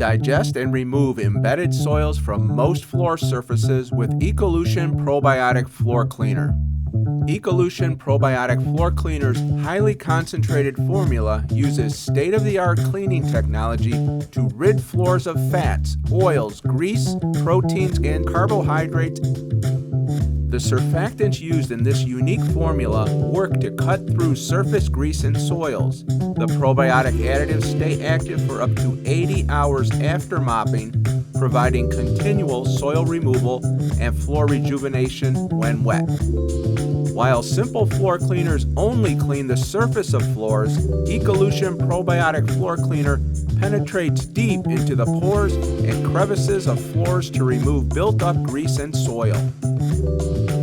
Digest and remove embedded soils from most floor surfaces with Ecolution Probiotic Floor Cleaner. Ecolution Probiotic Floor Cleaner's highly concentrated formula uses state-of-the-art cleaning technology to rid floors of fats, oils, grease, proteins, and carbohydrates. The surfactants used in this unique formula work to cut through surface grease and soils. The probiotic additives stay active for up to 80 hours after mopping, providing continual soil removal and floor rejuvenation when wet. While simple floor cleaners only clean the surface of floors, Ecolution Probiotic Floor Cleaner penetrates deep into the pores and crevices of floors to remove built-up grease and soil.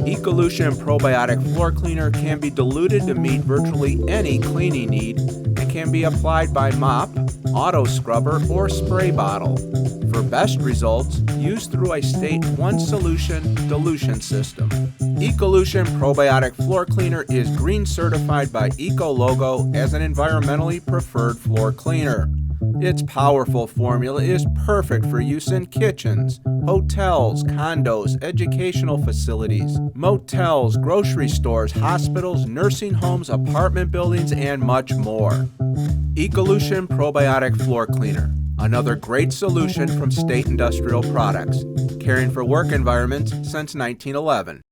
Ecolution Probiotic Floor Cleaner can be diluted to meet virtually any cleaning need and can be applied by mop, auto scrubber, or spray bottle. For best results, use through a State 1 solution dilution system. Ecolution Probiotic Floor Cleaner is green certified by Ecologo as an environmentally preferred floor cleaner. Its powerful formula is perfect for use in kitchens, hotels, condos, educational facilities, motels, grocery stores, hospitals, nursing homes, apartment buildings, and much more. Ecolution Probiotic Floor Cleaner, another great solution from State Industrial Products, caring for work environments since 1911.